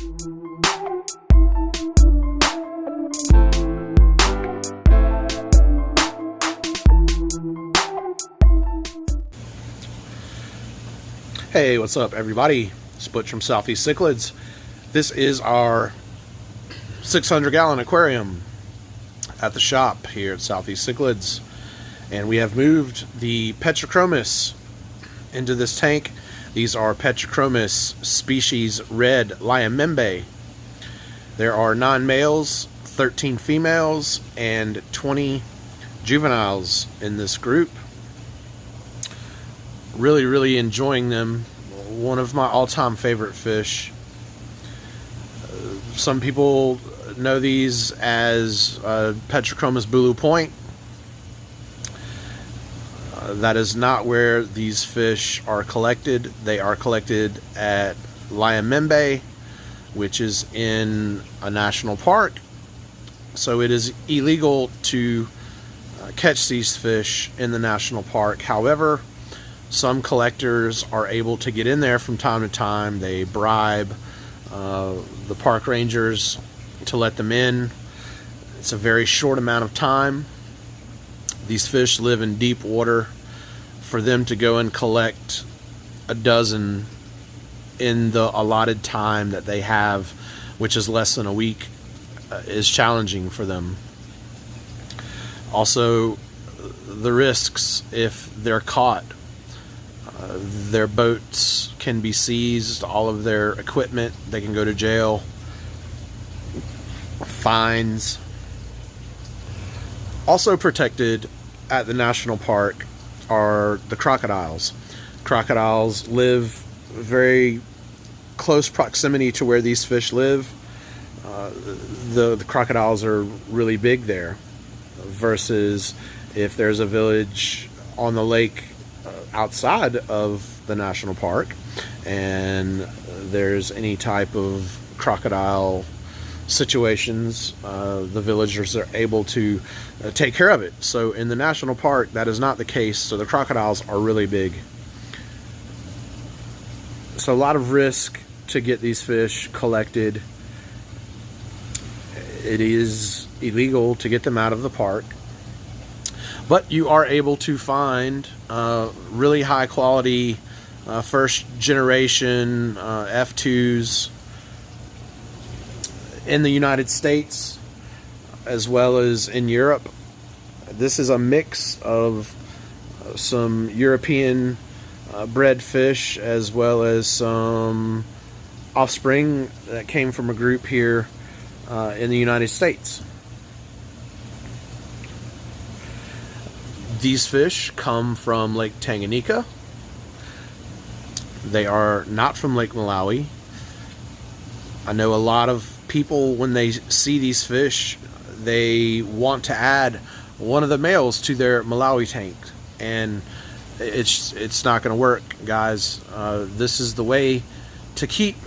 Hey, what's up everybody? Split from Southeast Cichlids. This is our 600-gallon aquarium at the shop here at Southeast Cichlids. And we have moved the Petrochromis into this tank. These are Petrochromis species red Liamembe. There are 9 males, 13 females, and 20 juveniles in this group. Really enjoying them. One of my all-time favorite fish. Some people know these as Petrochromis Bulu Point. That is not where these fish are collected. They are collected at Liamembe, which is in a national park. So it is illegal to catch these fish in the national park. However, some collectors are able to get in there from time to time. They bribe the park rangers to let them in. It's a very short amount of time. These fish live in deep water. For them to go and collect a dozen in the allotted time that they have, which is less than a week, is challenging for them. Also, the risks if they're caught. Their boats can be seized, all of their equipment, they can go to jail, fines. Also protected at the national park are the crocodiles. Crocodiles live very close proximity to where these fish live. The crocodiles are really big there, versus if there's a village on the lake outside of the national park and there's any type of crocodile situations, the villagers are able to take care of it. So in the national park, that is not the case. So the crocodiles are really big. So a lot of risk to get these fish collected. It is illegal to get them out of the park. But you are able to find really high quality first generation F2s in the United States as well as in Europe. This is a mix of some European bred fish as well as some offspring that came from a group here in the United States. These fish come from Lake Tanganyika. They are not from Lake Malawi. I know a lot of people, when they see these fish, they want to add one of the males to their Malawi tank, and it's not going to work, guys. This is the way to keep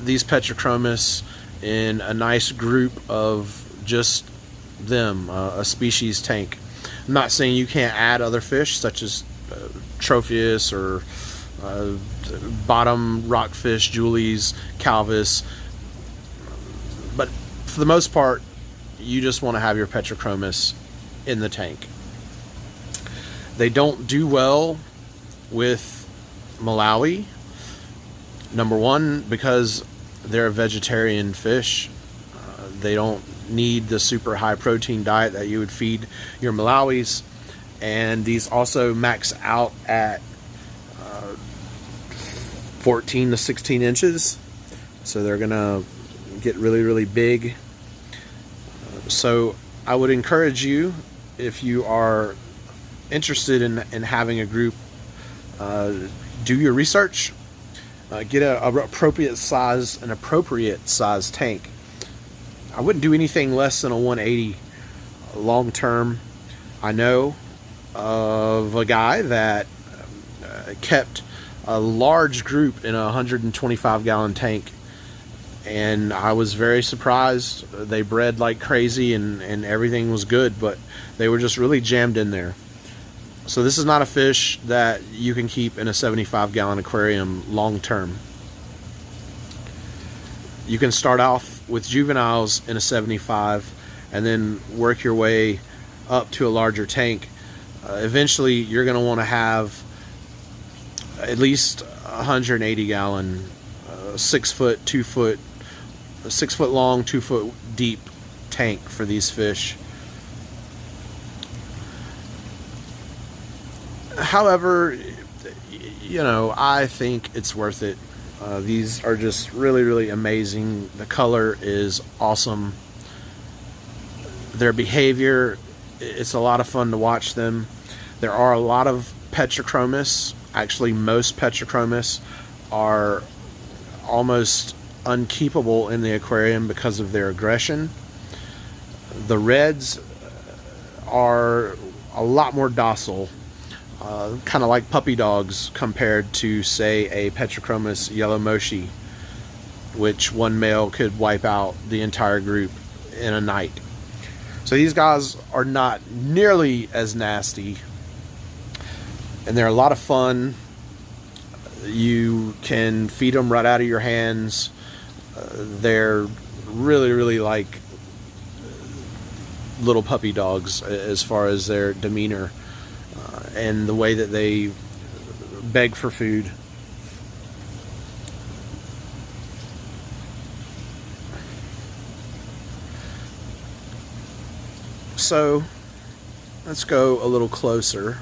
these Petrochromis in a nice group of just them, a species tank. I'm not saying you can't add other fish such as Tropheus or bottom rockfish, Julies, Calvis, but for the most part, you just want to have your Petrochromis in the tank. They don't do well with Malawi. Number one, because they're a vegetarian fish. They don't need the super high protein diet that you would feed your Malawis, and these also max out at 14 to 16 inches, so they're gonna get really big. So I would encourage you, if you are interested in having a group, do your research, get an appropriate size tank. I wouldn't do anything less than a 180 long term. I know of a guy that kept a large group in a 125-gallon tank, and I was very surprised. They bred like crazy and everything was good, but they were just really jammed in there. So this is not a fish that you can keep in a 75-gallon aquarium long term. You can start off with juveniles in a 75 and then work your way up to a larger tank. Eventually you're going to want to have at least 180 gallon, 6 foot, 2 foot, 6 foot long, 2 foot deep tank for these fish. However, you know, I think it's worth it. These are just really, really amazing. The color is awesome. Their behavior, it's a lot of fun to watch them. There are a lot of petrochromis. Actually, most petrochromis are almost unkeepable in the aquarium because of their aggression. The reds are a lot more docile, kind of like puppy dogs compared to, say, a petrochromis yellow moshi, which one male could wipe out the entire group in a night. So these guys are not nearly as nasty, and they're a lot of fun. You can feed them right out of your hands. They're really, really like little puppy dogs as far as their demeanor and the way that they beg for food. So let's go a little closer.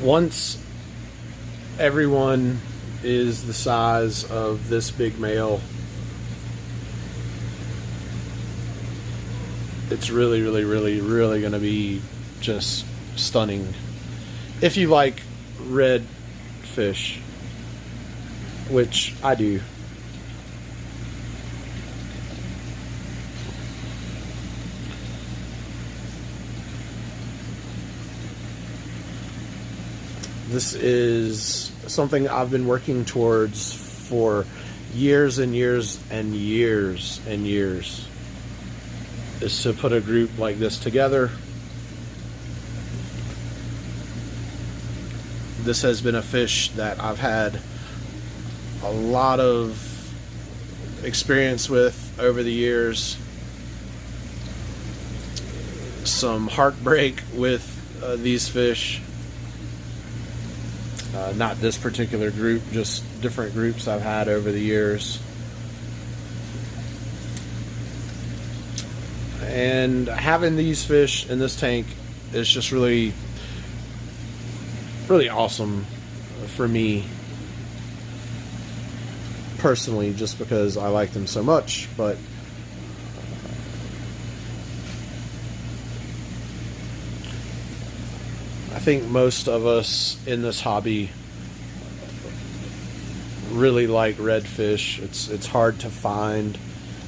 Once everyone is the size of this big male, it's really, really, really, really going to be just stunning. If you like red fish, which I do. This is something I've been working towards for years and years and years and years, is to put a group like this together. This has been a fish that I've had a lot of experience with over the years. Some heartbreak with these fish. Not this particular group, just different groups I've had over the years. And having these fish in this tank is just really, really awesome for me personally, just because I like them so much. But I think most of us in this hobby really like red fish. It's hard to find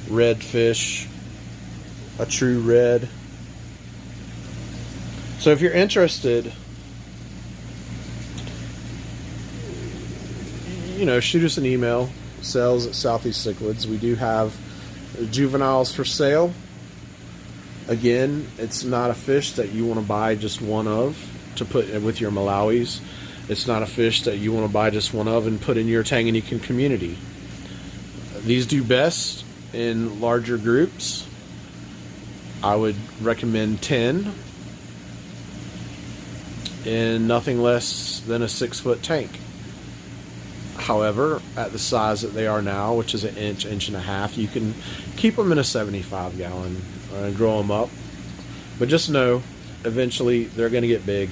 red fish, a true red. So if you're interested, you know, shoot us an email, sales@Southeast Cichlids. We do have juveniles for sale. Again, it's not a fish that you want to buy just one of to put with your Malawis. It's not a fish that you want to buy just one of and put in your Tanganyika community. These do best in larger groups. I would recommend 10 in nothing less than a 6-foot tank. However, at the size that they are now, which is an inch and a half, you can keep them in a 75 gallon and grow them up. But just know, eventually they're going to get big.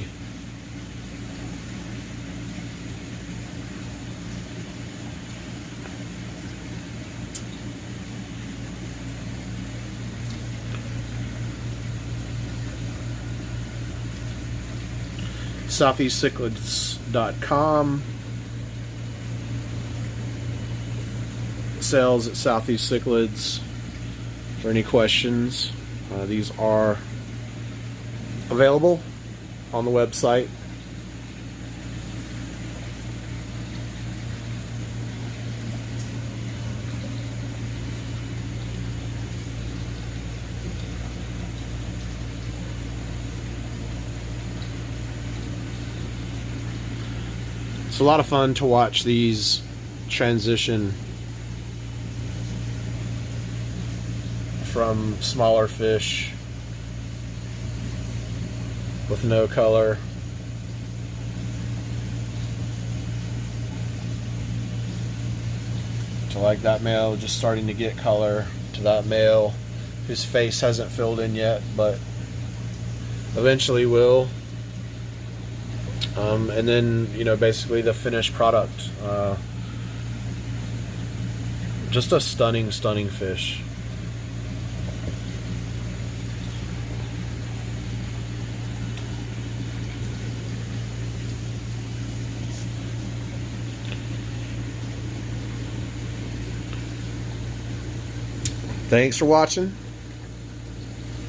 SoutheastCichlids.com. Sales at Southeast Cichlids. For any questions, these are available on the website. It's a lot of fun to watch these transition from smaller fish with no color to like that male just starting to get color, to that male whose face hasn't filled in yet but eventually will. And then, you know, basically the finished product. Just a stunning, stunning fish. Thanks for watching.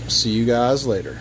See you guys later.